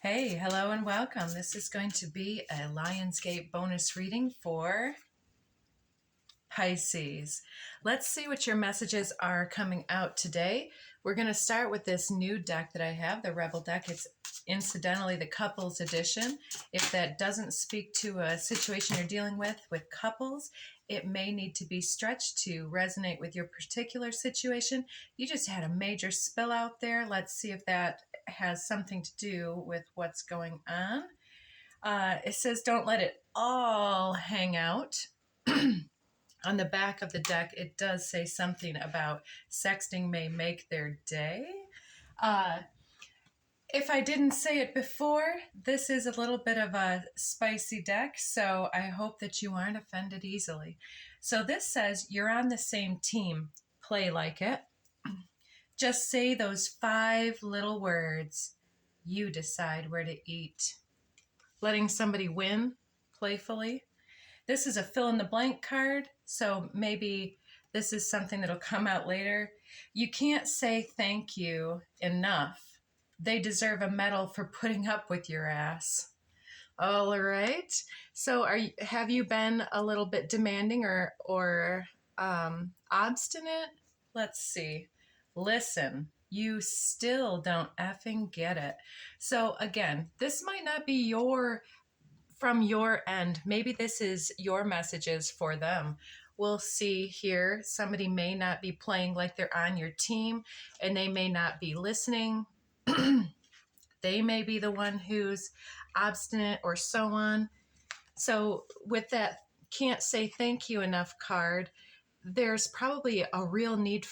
Hey, hello and welcome. This is going to be a Lionsgate bonus reading for Pisces. Let's see what your messages are coming out today. We're going to start with this new deck that I have, the Rebel deck. It's incidentally the couples edition. If that doesn't speak to a situation you're dealing with couples, it may need to be stretched to resonate with your particular situation. You just had a major spill out there. Let's see if that has something to do with what's going on. It says, don't let it all hang out. On the back of the deck, it does say something about sexting may make their day. If I didn't say it before, this is a little bit of a spicy deck, so I hope that you aren't offended easily. So this says, you're on the same team. Play like it. Just say those 5 little words. You decide where to eat. Letting somebody win playfully. This is a fill-in-the-blank card, so maybe this is something that'll come out later. You can't say thank you enough. They deserve a medal for putting up with your ass. All right. So have you been a little bit demanding or obstinate? Let's see. Listen, you still don't effing get it. So again, this might not be from your end. Maybe this is your messages for them. We'll see here. Somebody may not be playing like they're on your team, and they may not be listening. They may be the one who's obstinate or so on. So with that can't say thank you enough card, there's probably a real need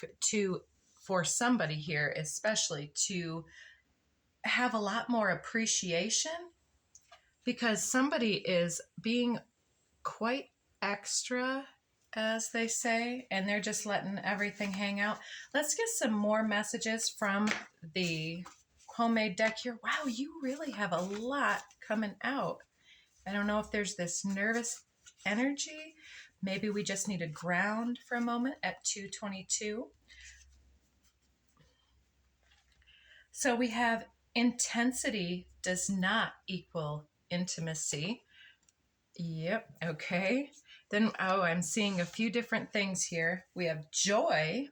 for somebody here, especially to have a lot more appreciation, because somebody is being quite extra, as they say, and they're just letting everything hang out. Let's get some more messages from the homemade deck here. Wow, you really have a lot coming out. I don't know if there's this nervous energy. Maybe we just need to ground for a moment at 222. So we have intensity does not equal intimacy. Yep, okay. Then, I'm seeing a few different things here. We have joy,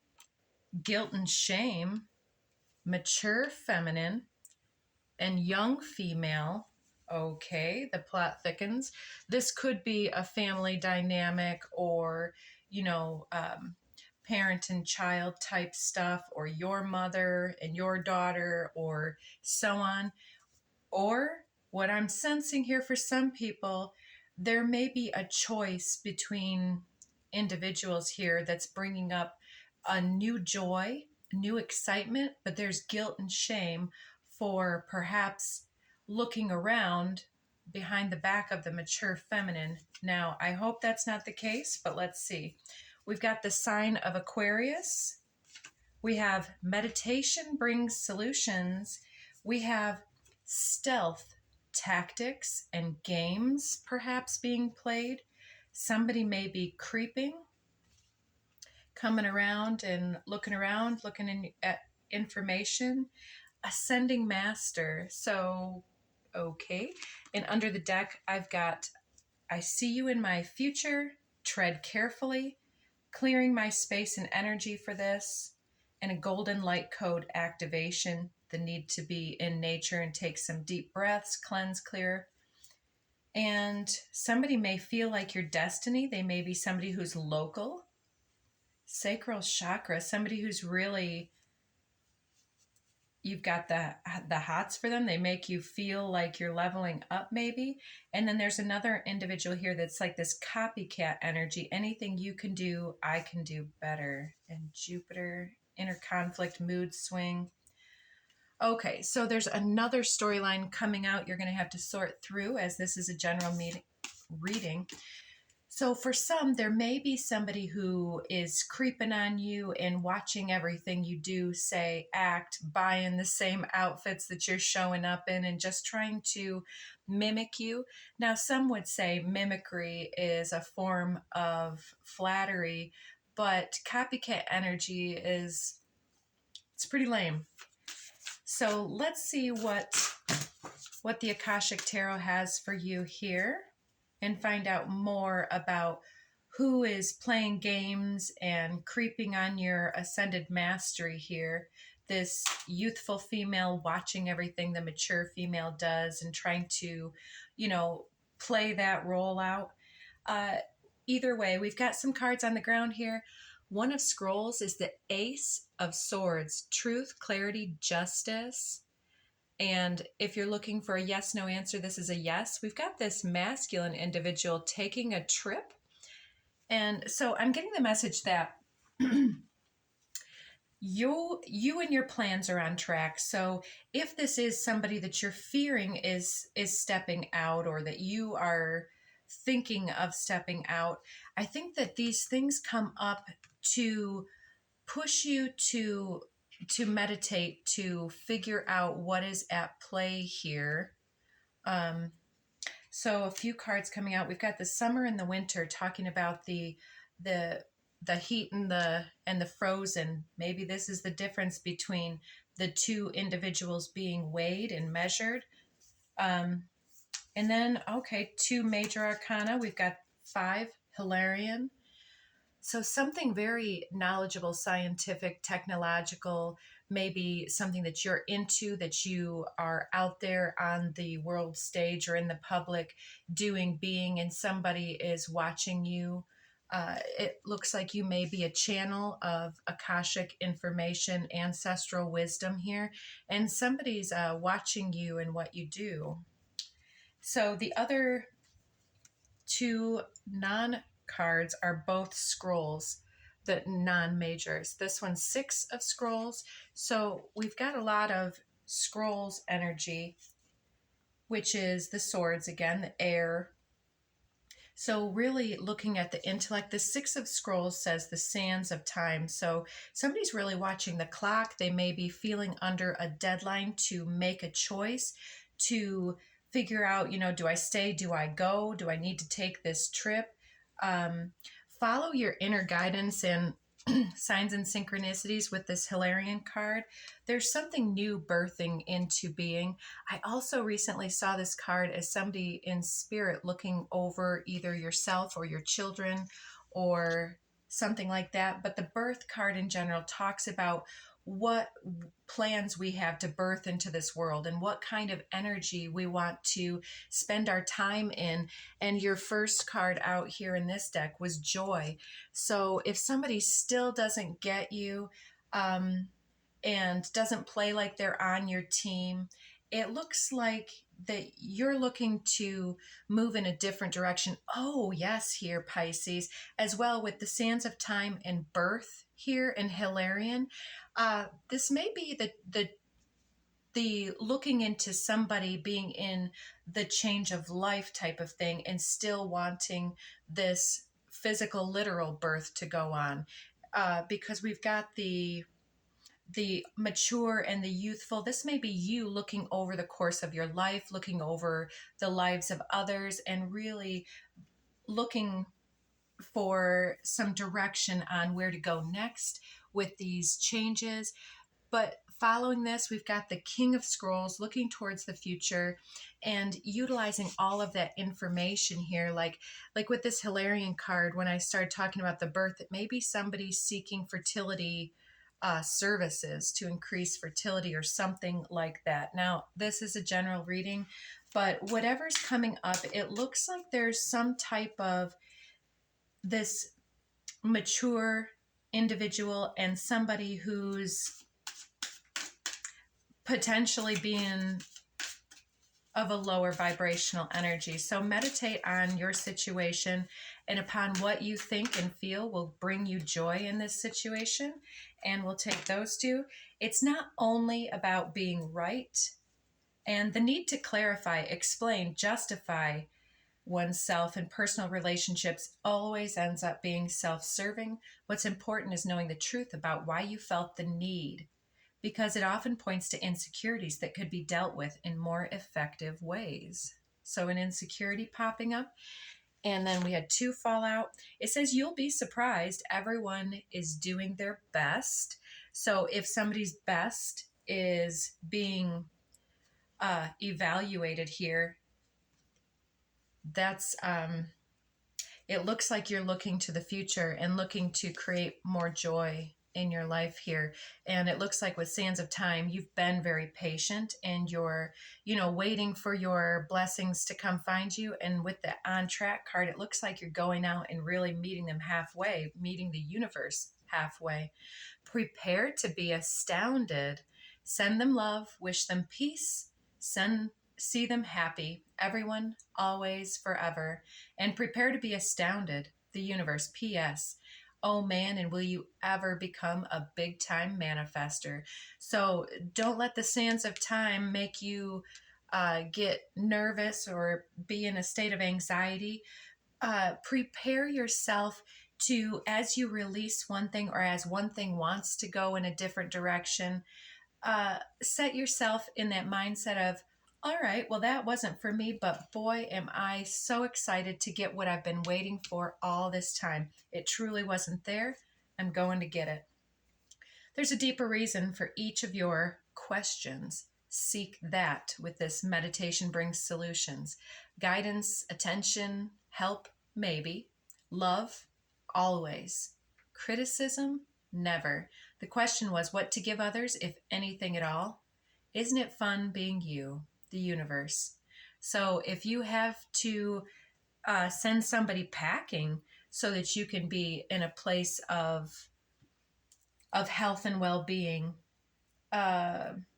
guilt and shame, mature feminine, and young female. Okay, the plot thickens. This could be a family dynamic or, parent and child type stuff, or your mother and your daughter, or so on. Or what I'm sensing here for some people, there may be a choice between individuals here that's bringing up a new joy, new excitement, but there's guilt and shame for perhaps looking around behind the back of the mature feminine. Now, I hope that's not the case, but let's see. We've got the sign of Aquarius. We have meditation brings solutions. We have stealth tactics and games perhaps being played. Somebody may be creeping, coming around and looking at information. Ascending master. So, okay. And under the deck, I've got, I see you in my future, tread carefully, clearing my space and energy for this, and a golden light code activation, the need to be in nature and take some deep breaths, cleanse, clear. And somebody may feel like your destiny. They may be somebody who's local. Sacral chakra, somebody who's really, you've got the hots for them. They make you feel like you're leveling up maybe. And then there's another individual here that's like this copycat energy. Anything you can do, I can do better. And Jupiter, inner conflict, mood swing. Okay, so there's another storyline coming out you're going to have to sort through, as this is a general reading. So for some, there may be somebody who is creeping on you and watching everything you do, say, act, buying the same outfits that you're showing up in and just trying to mimic you. Now, some would say mimicry is a form of flattery, but copycat energy it's pretty lame. So let's see what what the Akashic Tarot has for you here and find out more about who is playing games and creeping on your ascended mastery here. This youthful female watching everything the mature female does and trying to, play that role out. Either way, we've got some cards on the ground here. One of scrolls is the Ace of Swords, truth, clarity, justice. And if you're looking for a yes, no answer, this is a yes. We've got this masculine individual taking a trip. And so I'm getting the message that you and your plans are on track. So if this is somebody that you're fearing is stepping out, or that you are thinking of stepping out, I think that these things come up to push you to meditate, to figure out what is at play here. So a few cards coming out. We've got the summer and the winter, talking about the heat and the frozen. Maybe this is the difference between the two individuals being weighed and measured. And then, okay, 2 major arcana. We've got 5 Hilarion. So something very knowledgeable, scientific, technological, maybe something that you're into, that you are out there on the world stage or in the public being, and somebody is watching you. It looks like you may be a channel of Akashic information, ancestral wisdom here, and somebody's watching you and what you do. So the other 2 non-cards are both scrolls, the non-majors. This one's 6 of scrolls. So we've got a lot of scrolls energy, which is the swords again, the air. So really looking at the intellect. The 6 of scrolls says the sands of time. So somebody's really watching the clock. They may be feeling under a deadline to make a choice, to figure out, do I stay? Do I go? Do I need to take this trip? Follow your inner guidance and signs and synchronicities with this Hilarion card. There's something new birthing into being. I also recently saw this card as somebody in spirit looking over either yourself or your children or something like that. But the birth card in general talks about what plans we have to birth into this world and what kind of energy we want to spend our time in. And your first card out here in this deck was joy. So if somebody still doesn't get you and doesn't play like they're on your team, it looks like that you're looking to move in a different direction. Oh, yes, here, Pisces, as well with the sands of time and birth here in Hilarion. This may be the looking into somebody being in the change of life type of thing and still wanting this physical, literal birth to go on. Because we've got the mature and the youthful. This may be you looking over the course of your life, looking over the lives of others, and really looking for some direction on where to go next with these changes. But following this, we've got the King of Scrolls looking towards the future and utilizing all of that information here. Like with this Hilarion card, when I started talking about the birth, it may be somebody seeking fertility services to increase fertility or something like that. Now, this is a general reading, but whatever's coming up, it looks like there's some type of this mature individual and somebody who's potentially being of a lower vibrational energy. So meditate on your situation and upon what you think and feel will bring you joy in this situation. And we'll take those 2. It's not only about being right, and the need to clarify, explain, justify oneself in personal relationships always ends up being self-serving. What's important is knowing the truth about why you felt the need, because it often points to insecurities that could be dealt with in more effective ways. So an insecurity popping up. And then we had 2 fallout. It says you'll be surprised. Everyone is doing their best. So if somebody's best is being evaluated here, that's it looks like you're looking to the future and looking to create more joy in your life here. And it looks like with Sands of Time, you've been very patient and you're, waiting for your blessings to come find you. And with the on track card, it looks like you're going out and really meeting them halfway, meeting the universe halfway. Prepare to be astounded. Send them love, wish them peace, see them happy, everyone, always, forever, and prepare to be astounded. The universe. P.S. Oh man, and will you ever become a big time manifester? So don't let the sands of time make you get nervous or be in a state of anxiety. Prepare yourself to, as you release one thing or as one thing wants to go in a different direction, set yourself in that mindset of, all right, well, that wasn't for me, but boy, am I so excited to get what I've been waiting for all this time. It truly wasn't there. I'm going to get it. There's a deeper reason for each of your questions. Seek that with this meditation brings solutions. Guidance, attention, help, maybe. Love, always. Criticism, never. The question was what to give others, if anything at all. Isn't it fun being you, the universe? So if you have to send somebody packing so that you can be in a place of health and well-being, it's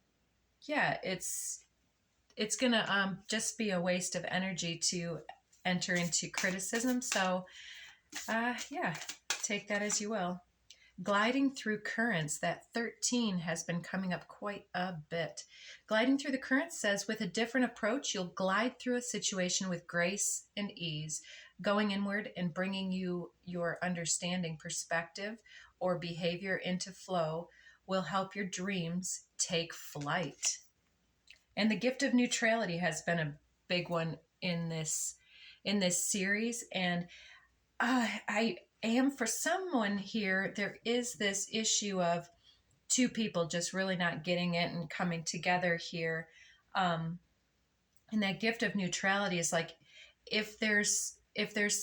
gonna just be a waste of energy to enter into criticism. So take that as you will. Gliding through currents, that 13 has been coming up quite a bit. Gliding through the currents says, with a different approach, you'll glide through a situation with grace and ease, going inward and bringing your understanding, perspective, or behavior into flow will help your dreams take flight. And the gift of neutrality has been a big one in this series. And I am, for someone here, there is this issue of two people just really not getting it and coming together here. And that gift of neutrality is like, if there's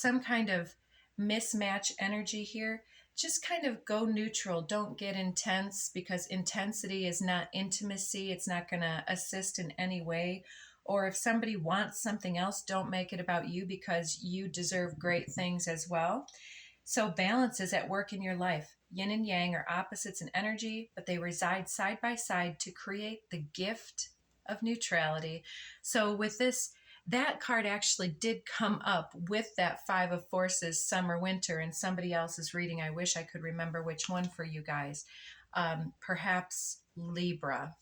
some kind of mismatch energy here, just kind of go neutral. Don't get intense, because intensity is not intimacy. It's not going to assist in any way. Or if somebody wants something else, don't make it about you, because you deserve great things as well. So balance is at work in your life. Yin and yang are opposites in energy, but they reside side by side to create the gift of neutrality. So with this, that card actually did come up with that Five of Forces, summer, winter, in somebody else's reading. I wish I could remember which one for you guys. Perhaps Libra.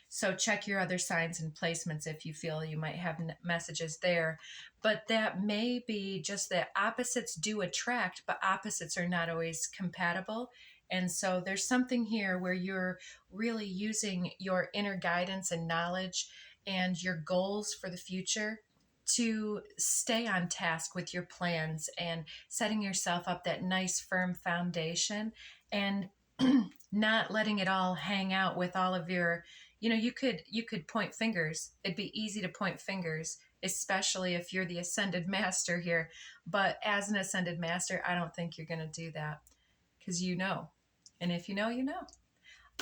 So check your other signs and placements if you feel you might have messages there. But that may be just that opposites do attract, but opposites are not always compatible. And so there's something here where you're really using your inner guidance and knowledge and your goals for the future to stay on task with your plans and setting yourself up that nice firm foundation, and not letting it all hang out with all of your, you could point fingers. It'd be easy to point fingers, especially if you're the ascended master here. But as an ascended master, I don't think you're going to do that, because and if you know, you know.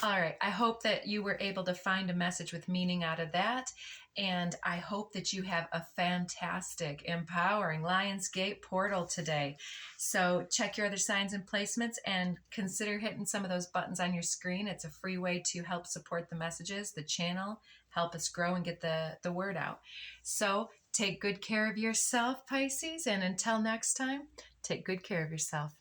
All right. I hope that you were able to find a message with meaning out of that. And I hope that you have a fantastic, empowering Lionsgate portal today. So check your other signs and placements and consider hitting some of those buttons on your screen. It's a free way to help support the messages, the channel, help us grow and get the word out. So take good care of yourself, Pisces. And until next time, take good care of yourself.